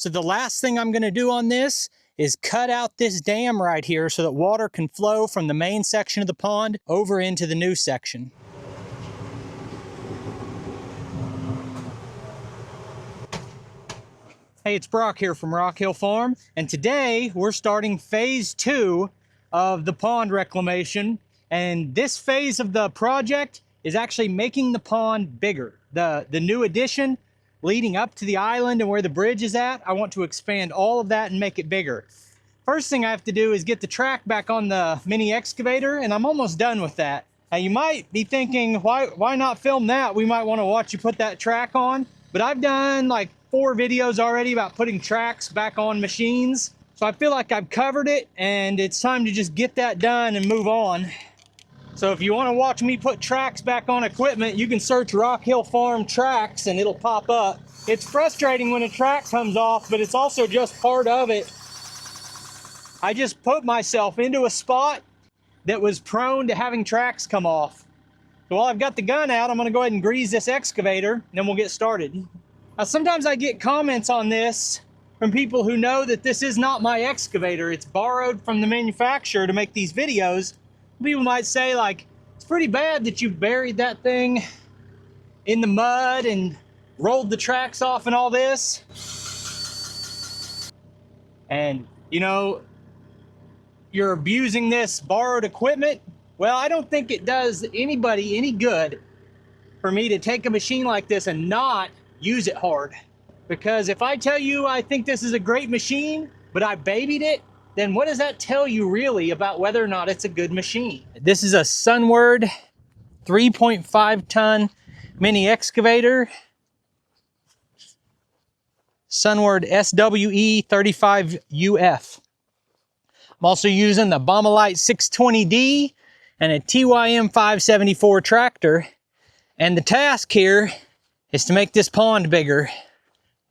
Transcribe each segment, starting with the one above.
So the last thing I'm gonna do on this is cut out this dam right here so that water can flow from the main section of the pond over into the new section. Hey, it's Brock here from Rock Hill Farm, and today we're starting phase 2 of the pond reclamation. And this phase of the project is actually making the pond bigger. The new addition leading up to the island and where the bridge is at, I want to expand all of that and make it bigger. First thing I have to do is get the track back on the mini excavator, and I'm almost done with that. Now you might be thinking, why not film that? We might want to watch you put that track on. But I've done like 4 videos already about putting tracks back on machines. So I feel like I've covered it, and it's time to just get that done and move on. So if you want to watch me put tracks back on equipment, you can search Rock Hill Farm tracks and it'll pop up. It's frustrating when a track comes off, but it's also just part of it. I just put myself into a spot that was prone to having tracks come off. So while I've got the gun out, I'm going to go ahead and grease this excavator, and then we'll get started. Now sometimes I get comments on this from people who know that this is not my excavator. It's borrowed from the manufacturer to make these videos. People might say, like, it's pretty bad that you buried that thing in the mud and rolled the tracks off and all this. And, you know, you're abusing this borrowed equipment. Well, I don't think it does anybody any good for me to take a machine like this and not use it hard. Because if I tell you I think this is a great machine, but I babied it, then what does that tell you really about whether or not it's a good machine? This is a Sunward 3.5 ton mini excavator. Sunward SWE 35UF. I'm also using the Baumolite 620D and a TYM 574 tractor. And the task here is to make this pond bigger.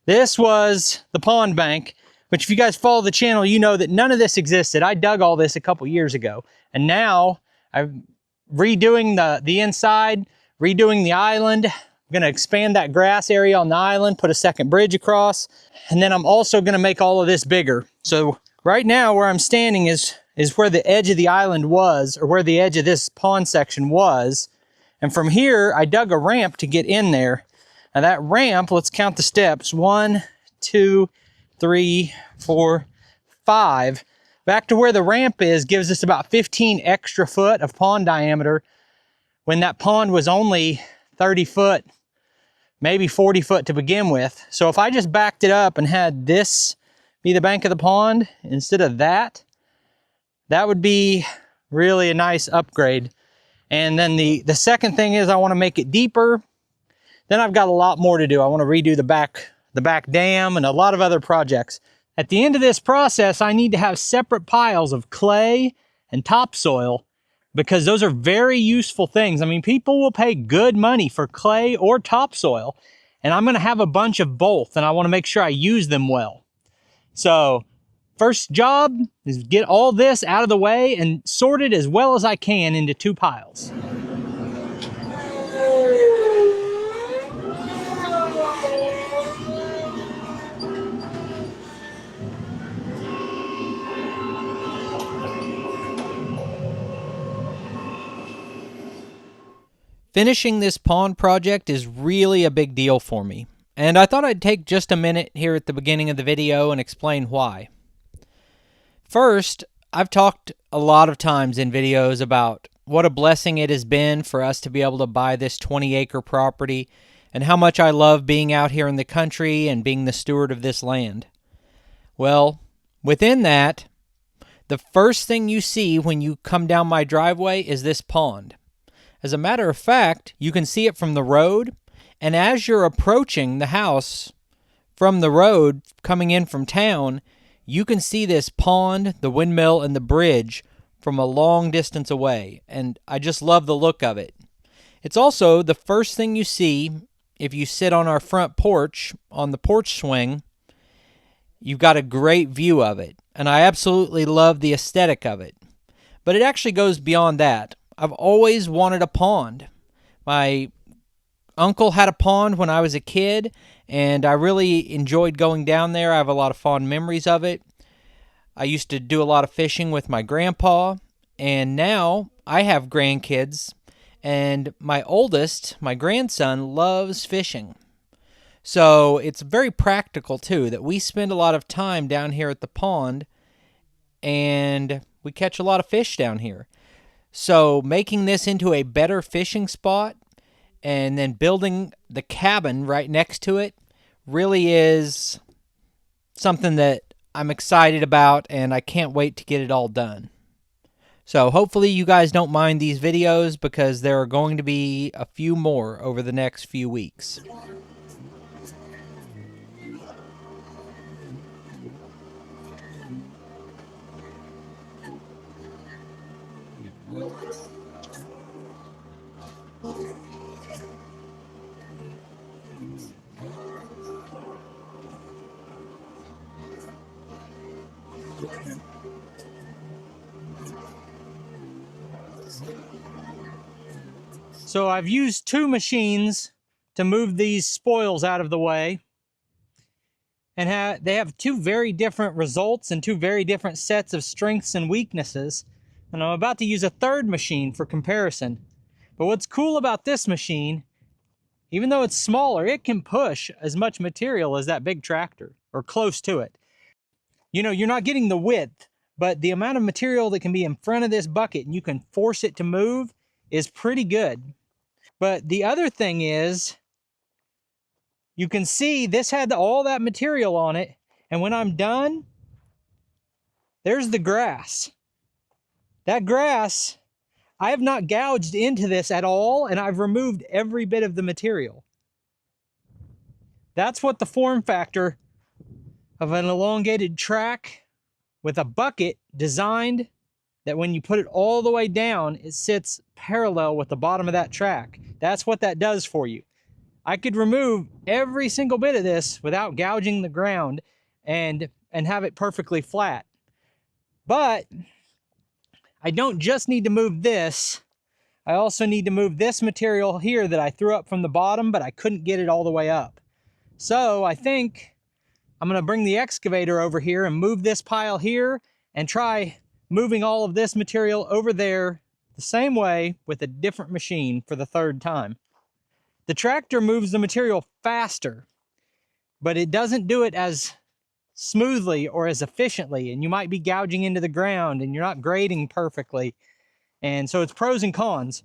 This was the pond bank, which if you guys follow the channel, you know that none of this existed. I dug all this a couple years ago. And now I'm redoing the inside, redoing the island. I'm gonna expand that grass area on the island, put a second bridge across. And then I'm also gonna make all of this bigger. So right now where I'm standing is where the edge of the island was, or where the edge of this pond section was. And from here, I dug a ramp to get in there. Now that ramp, let's count the steps. 1, 2, 3, 4, 5. Back to where the ramp is gives us about 15 extra foot of pond diameter when that pond was only 30 foot, maybe 40 foot to begin with. So if I just backed it up and had this be the bank of the pond instead of that, that would be really a nice upgrade. And then the second thing is I want to make it deeper. Then I've got a lot more to do. I want to redo the back dam and a lot of other projects. At the end of this process, I need to have separate piles of clay and topsoil because those are very useful things. I mean, people will pay good money for clay or topsoil, and I'm going to have a bunch of both, and I want to make sure I use them well. So first job is get all this out of the way and sort it as well as I can into 2 piles. Finishing this pond project is really a big deal for me, and I thought I'd take just a minute here at the beginning of the video and explain why. First, I've talked a lot of times in videos about what a blessing it has been for us to be able to buy this 20-acre property and how much I love being out here in the country and being the steward of this land. Well, within that, the first thing you see when you come down my driveway is this pond. As a matter of fact, you can see it from the road, and as you're approaching the house from the road coming in from town, you can see this pond, the windmill, and the bridge from a long distance away, and I just love the look of it. It's also the first thing you see if you sit on our front porch, on the porch swing. You've got a great view of it, and I absolutely love the aesthetic of it. But it actually goes beyond that. I've always wanted a pond. My uncle had a pond when I was a kid, and I really enjoyed going down there. I have a lot of fond memories of it. I used to do a lot of fishing with my grandpa, and now I have grandkids, and my oldest, my grandson, loves fishing. So it's very practical too that we spend a lot of time down here at the pond, and we catch a lot of fish down here. So making this into a better fishing spot and then building the cabin right next to it really is something that I'm excited about, and I can't wait to get it all done. So hopefully you guys don't mind these videos, because there are going to be a few more over the next few weeks. So I've used two machines to move these spoils out of the way, and they have two very different results and two very different sets of strengths and weaknesses. And I'm about to use a third machine for comparison. But what's cool about this machine, even though it's smaller, it can push as much material as that big tractor, or close to it. You know, you're not getting the width, but the amount of material that can be in front of this bucket and you can force it to move is pretty good. But the other thing is, you can see this had all that material on it, and when I'm done, there's the grass. That grass, I have not gouged into this at all, and I've removed every bit of the material. That's what the form factor of an elongated track with a bucket designed that when you put it all the way down, it sits parallel with the bottom of that track. That's what that does for you. I could remove every single bit of this without gouging the ground and have it perfectly flat. But I don't just need to move this. I also need to move this material here that I threw up from the bottom, but I couldn't get it all the way up. So I think I'm going to bring the excavator over here and move this pile here and try moving all of this material over there the same way with a different machine for the third time. The tractor moves the material faster, but it doesn't do it as smoothly or as efficiently, and you might be gouging into the ground and you're not grading perfectly. And so it's pros and cons.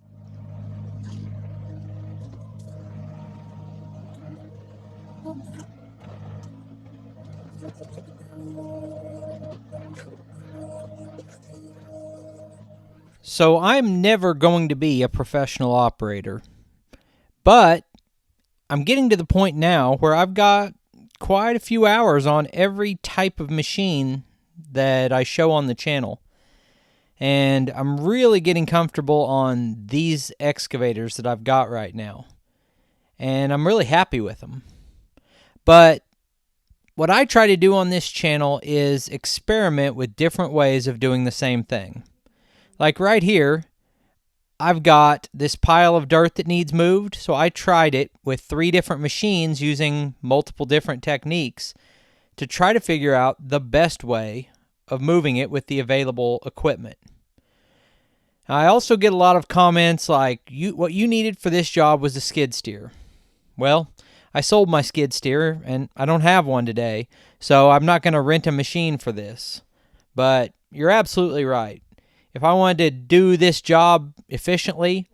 So I'm never going to be a professional operator, but I'm getting to the point now where I've got quite a few hours on every type of machine that I show on the channel. And I'm really getting comfortable on these excavators that I've got right now. And I'm really happy with them. But what I try to do on this channel is experiment with different ways of doing the same thing. Like right here, I've got this pile of dirt that needs moved, so I tried it with 3 different machines using multiple different techniques to try to figure out the best way of moving it with the available equipment. I also get a lot of comments like, what you needed for this job was a skid steer. Well, I sold my skid steer and I don't have one today, so I'm not going to rent a machine for this. But you're absolutely right. If I wanted to do this job efficiently,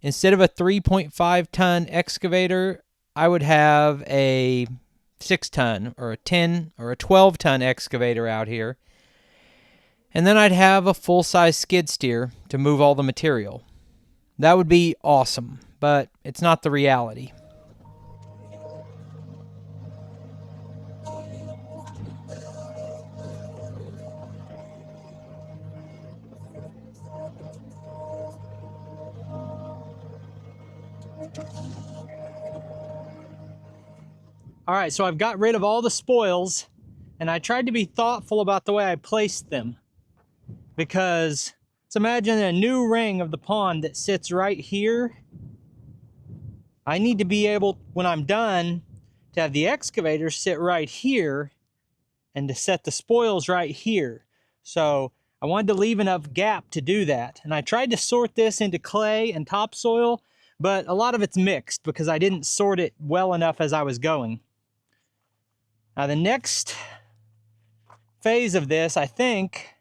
instead of a 3.5 ton excavator, I would have a 6 ton or a 10 or a 12 ton excavator out here. And then I'd have a full-size skid steer to move all the material. That would be awesome, but it's not the reality. All right, so I've got rid of all the spoils, and I tried to be thoughtful about the way I placed them. Because let's imagine a new ring of the pond that sits right here. I need to be able, when I'm done, to have the excavator sit right here and to set the spoils right here. So I wanted to leave enough gap to do that. And I tried to sort this into clay and topsoil, but a lot of it's mixed because I didn't sort it well enough as I was going. Now the next phase of this, I think,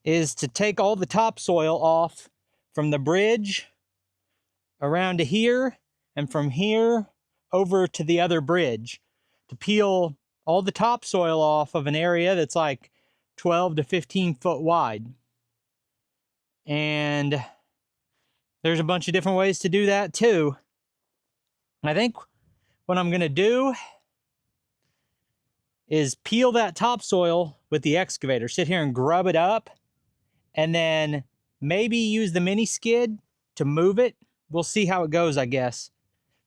is to take all the topsoil off from the bridge around to here and from here over to the other bridge, to peel all the topsoil off of an area that's like 12 to 15 foot wide. And there's a bunch of different ways to do that too. I think what I'm gonna do is peel that topsoil with the excavator, sit here and grub it up, and then maybe use the mini skid to move it. We'll see how it goes, I guess.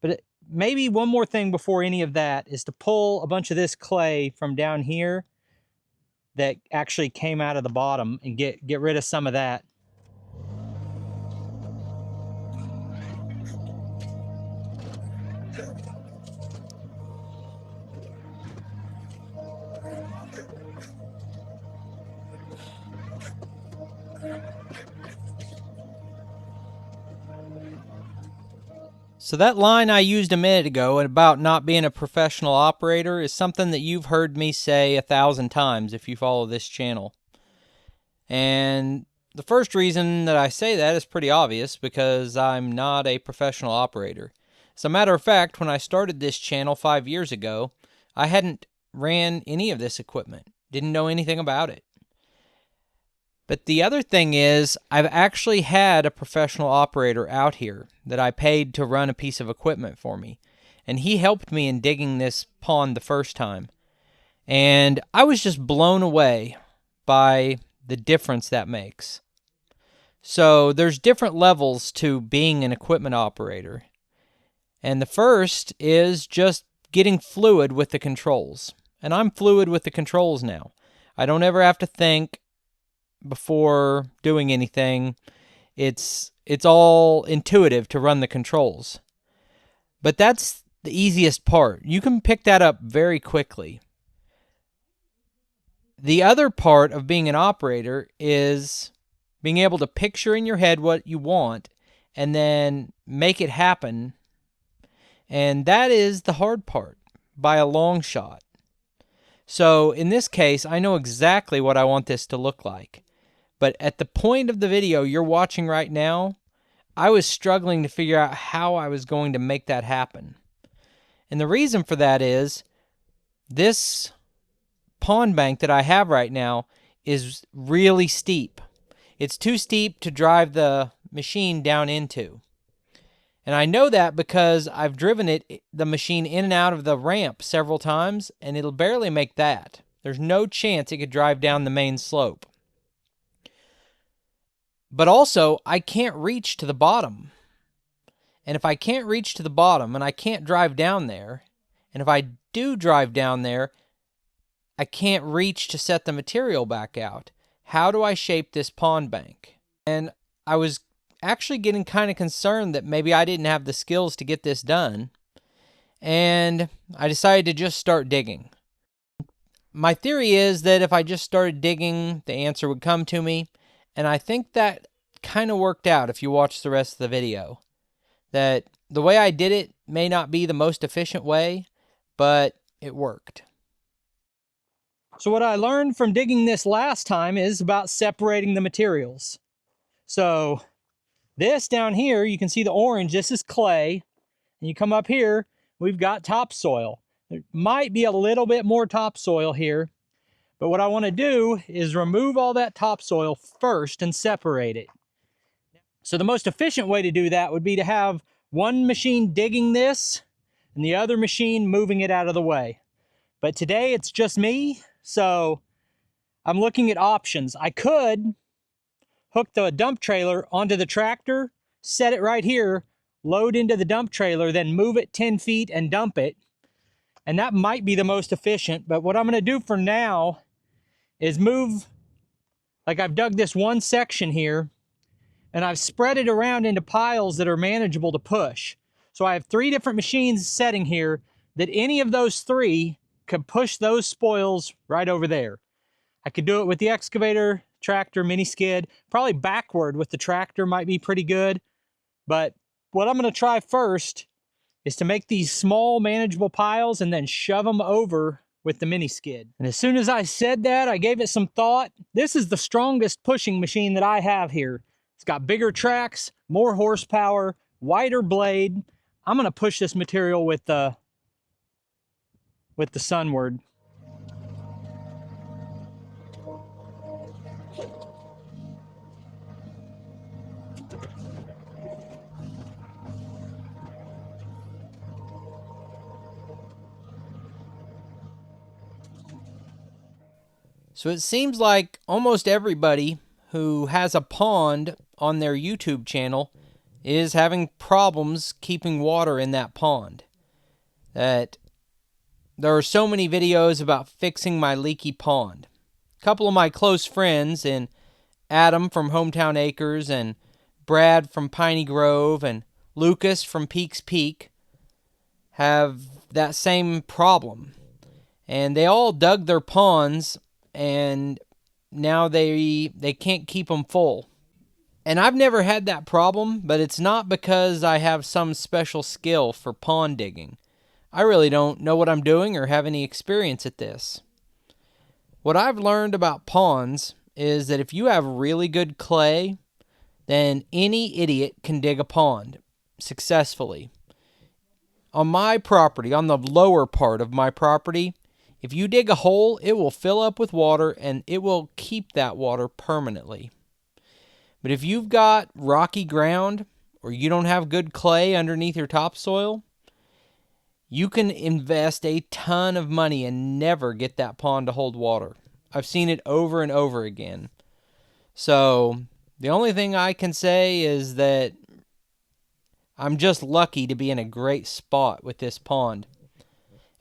But maybe one more thing before any of that is to pull a bunch of this clay from down here that actually came out of the bottom and get rid of some of that. So that line I used a minute ago about not being a professional operator is something that you've heard me say 1,000 times if you follow this channel. And the first reason that I say that is pretty obvious, because I'm not a professional operator. As a matter of fact, when I started this channel 5 years ago, I hadn't ran any of this equipment, didn't know anything about it. But the other thing is, I've actually had a professional operator out here that I paid to run a piece of equipment for me. And he helped me in digging this pond the first time. And I was just blown away by the difference that makes. So there's different levels to being an equipment operator. And the first is just getting fluid with the controls. And I'm fluid with the controls now. I don't ever have to think before doing anything. It's all intuitive to run the controls. But that's the easiest part. You can pick that up very quickly. The other part of being an operator is being able to picture in your head what you want and then make it happen. And that is the hard part by a long shot. So in this case, I know exactly what I want this to look like. But at the point of the video you're watching right now, I was struggling to figure out how I was going to make that happen. And the reason for that is this pond bank that I have right now is really steep. It's too steep to drive the machine down into. And I know that because I've driven the machine in and out of the ramp several times, and it'll barely make that. There's no chance it could drive down the main slope. But also, I can't reach to the bottom. And if I can't reach to the bottom and I can't drive down there, and if I do drive down there, I can't reach to set the material back out. How do I shape this pond bank? And I was actually getting kind of concerned that maybe I didn't have the skills to get this done. And I decided to just start digging. My theory is that if I just started digging, the answer would come to me. And I think that kind of worked out if you watch the rest of the video. That the way I did it may not be the most efficient way, but it worked. So what I learned from digging this last time is about separating the materials. So this down here, you can see the orange, this is clay. And you come up here, we've got topsoil. There might be a little bit more topsoil here. But what I want to do is remove all that topsoil first and separate it. So the most efficient way to do that would be to have one machine digging this and the other machine moving it out of the way. But today it's just me, so I'm looking at options. I could hook the dump trailer onto the tractor, set it right here, load into the dump trailer, then move it 10 feet and dump it. And that might be the most efficient, but what I'm going to do for now is move, like I've dug this one section here, and I've spread it around into piles that are manageable to push. So I have 3 different machines setting here that any of those three could push those spoils right over there. I could do it with the excavator, tractor, mini skid, probably backward with the tractor might be pretty good. But what I'm going to try first is to make these small manageable piles and then shove them over with the mini skid. And as soon as I said that, I gave it some thought. This is the strongest pushing machine that I have here. It's got bigger tracks, more horsepower, wider blade. I'm going to push this material with the Sunward. So it seems like almost everybody who has a pond on their YouTube channel is having problems keeping water in that pond. That there are so many videos about fixing my leaky pond. A couple of my close friends, and Adam from Hometown Acres, and Brad from Piney Grove, and Lucas from Peaks Peak, have that same problem. And they all dug their ponds, and now they can't keep them full. And I've never had that problem, but it's not because I have some special skill for pond digging. I really don't know what I'm doing or have any experience at this. What I've learned about ponds is that if you have really good clay, then any idiot can dig a pond successfully. On my property, on the lower part of my property, if you dig a hole, it will fill up with water and it will keep that water permanently. But if you've got rocky ground or you don't have good clay underneath your topsoil, you can invest a ton of money and never get that pond to hold water. I've seen it over and over again. So the only thing I can say is that I'm just lucky to be in a great spot with this pond.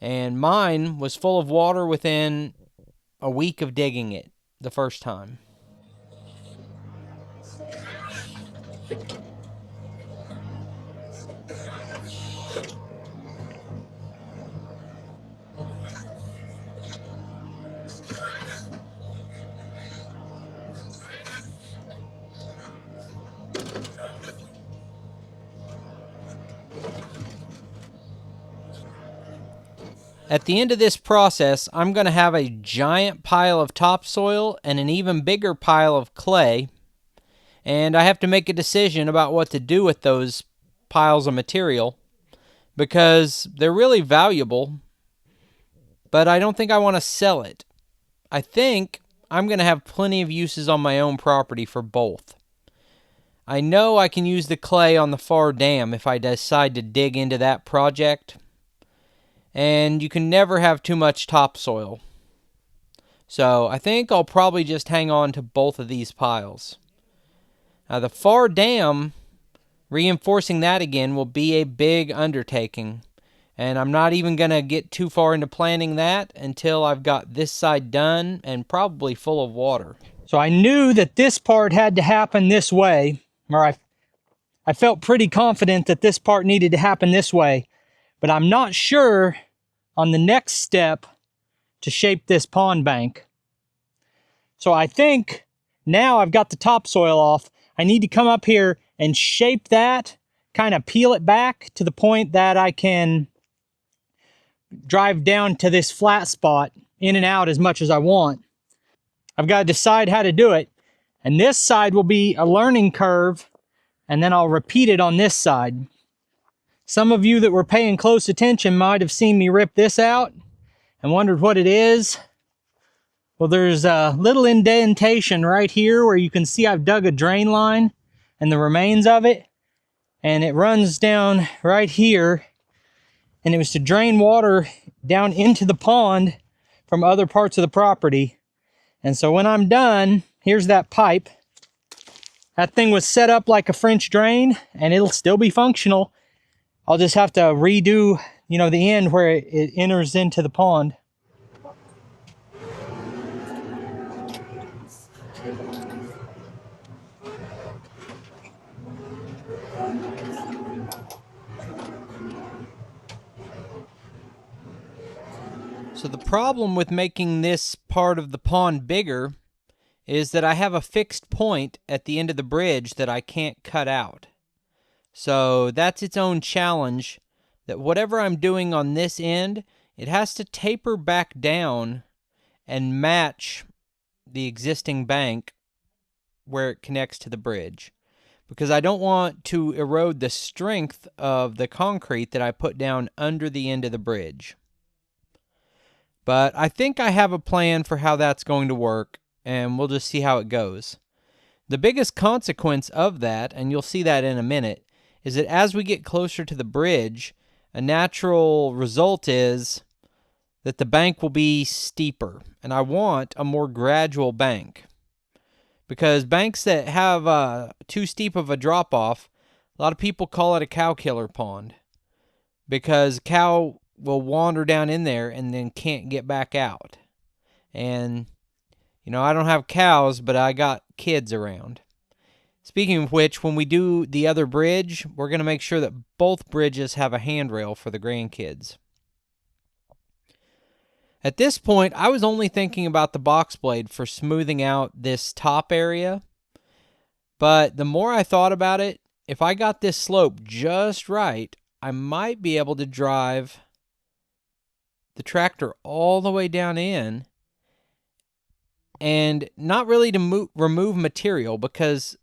And mine was full of water within a week of digging it the first time. At the end of this process, I'm going to have a giant pile of topsoil and an even bigger pile of clay, and I have to make a decision about what to do with those piles of material because they're really valuable, but I don't think I want to sell it. I think I'm going to have plenty of uses on my own property for both. I know I can use the clay on the far dam if I decide to dig into that project. And you can never have too much topsoil. So I think I'll probably just hang on to both of these piles. Now the far dam, reinforcing that again will be a big undertaking. And I'm not even going to get too far into planning that until I've got this side done and probably full of water. So I knew that this part had to happen this way, or I felt pretty confident that this part needed to happen this way. But I'm not sure on the next step to shape this pond bank. So I think now I've got the topsoil off. I need to come up here and shape that, kind of peel it back to the point that I can drive down to this flat spot, in and out as much as I want. I've got to decide how to do it. And this side will be a learning curve, and then I'll repeat it on this side. Some of you that were paying close attention might have seen me rip this out and wondered what it is. Well, there's a little indentation right here where you can see I've dug a drain line and the remains of it. And it runs down right here. And it was to drain water down into the pond from other parts of the property. And so when I'm done, here's that pipe. That thing was set up like a French drain and it'll still be functional. I'll just have to redo, the end where it enters into the pond. So the problem with making this part of the pond bigger is that I have a fixed point at the end of the bridge that I can't cut out. So that's its own challenge, that whatever I'm doing on this end, it has to taper back down and match the existing bank where it connects to the bridge, because I don't want to erode the strength of the concrete that I put down under the end of the bridge. But I think I have a plan for how that's going to work, and we'll just see how it goes. The biggest consequence of that, and you'll see that in a minute, is that as we get closer to the bridge, a natural result is that the bank will be steeper, and I want a more gradual bank. Because banks that have too steep of a drop-off, a lot of people call it a cow killer pond, because a cow will wander down in there and then can't get back out. And, you know, I don't have cows, but I got kids around. Speaking of which, when we do the other bridge, we're going to make sure that both bridges have a handrail for the grandkids. At this point, I was only thinking about the box blade for smoothing out this top area. But the more I thought about it, if I got this slope just right, I might be able to drive the tractor all the way down in and not really to remove material, because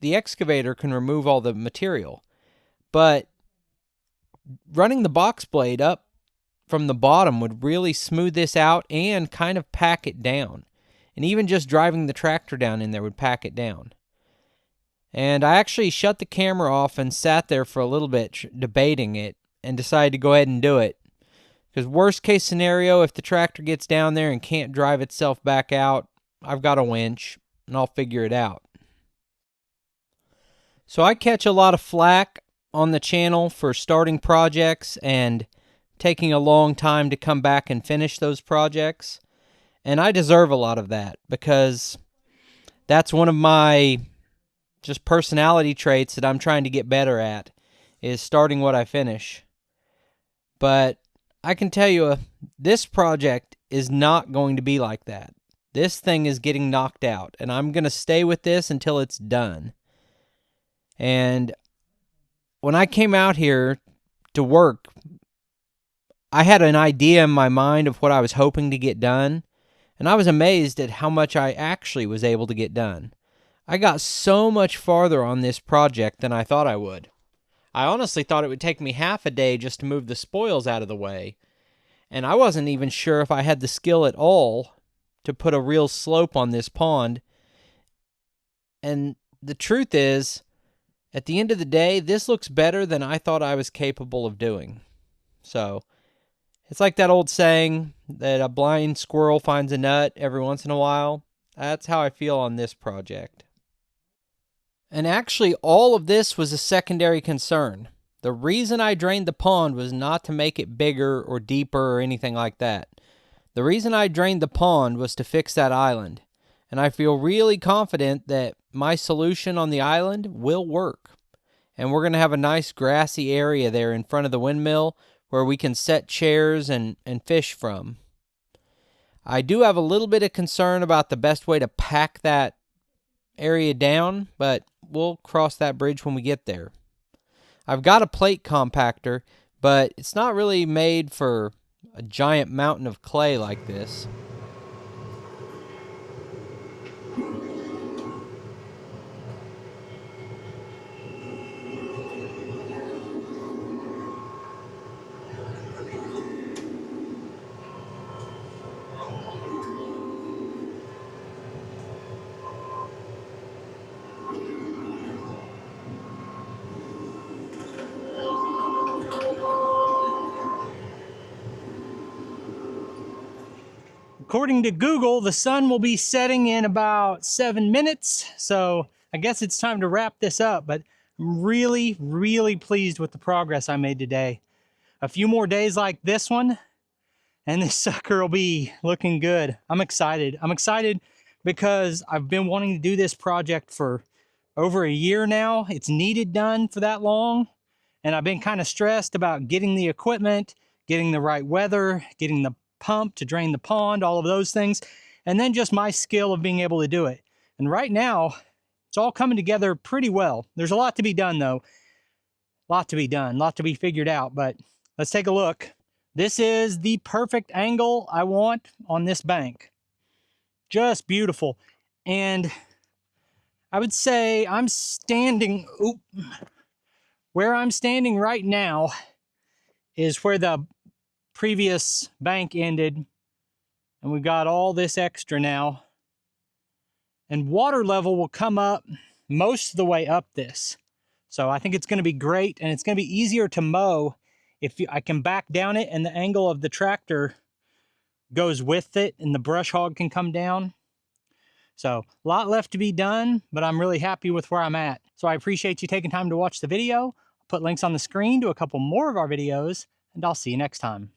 the excavator can remove all the material. But running the box blade up from the bottom would really smooth this out and kind of pack it down. And even just driving the tractor down in there would pack it down. And I actually shut the camera off and sat there for a little bit debating it and decided to go ahead and do it. Because worst case scenario, if the tractor gets down there and can't drive itself back out, I've got a winch and I'll figure it out. So I catch a lot of flack on the channel for starting projects and taking a long time to come back and finish those projects. And I deserve a lot of that, because that's one of my just personality traits that I'm trying to get better at, is starting what I finish. But I can tell you, this project is not going to be like that. This thing is getting knocked out, and I'm going to stay with this until it's done. And when I came out here to work, I had an idea in my mind of what I was hoping to get done, and I was amazed at how much I actually was able to get done. I got so much farther on this project than I thought I would. I honestly thought it would take me half a day just to move the spoils out of the way, and I wasn't even sure if I had the skill at all to put a real slope on this pond. And the truth is, at the end of the day, this looks better than I thought I was capable of doing. So, it's like that old saying that a blind squirrel finds a nut every once in a while. That's how I feel on this project. And actually, all of this was a secondary concern. The reason I drained the pond was not to make it bigger or deeper or anything like that. The reason I drained the pond was to fix that island. And I feel really confident that my solution on the island will work. And we're going to have a nice grassy area there in front of the windmill where we can set chairs and fish from. I do have a little bit of concern about the best way to pack that area down, but we'll cross that bridge when we get there. I've got a plate compactor, but it's not really made for a giant mountain of clay like this. According to Google, the sun will be setting in about 7 minutes. So I guess it's time to wrap this up, but I'm really, really pleased with the progress I made today. A few more days like this one, and this sucker will be looking good. I'm excited. I'm excited because I've been wanting to do this project for over a year now. It's needed done for that long. And I've been kind of stressed about getting the equipment, getting the right weather, getting the pump to drain the pond, all of those things, and then just my skill of being able to do it. And right now, it's all coming together pretty well. There's a lot to be done though. A lot to be done, a lot to be figured out, but let's take a look. This is the perfect angle I want on this bank. Just beautiful. And I would say I'm standing, where I'm standing right now is where the previous bank ended. And we've got all this extra now. And water level will come up most of the way up this. So I think it's going to be great, and it's going to be easier to mow if I can back down it and the angle of the tractor goes with it and the brush hog can come down. So a lot left to be done, but I'm really happy with where I'm at. So I appreciate you taking time to watch the video. I'll put links on the screen to a couple more of our videos, and I'll see you next time.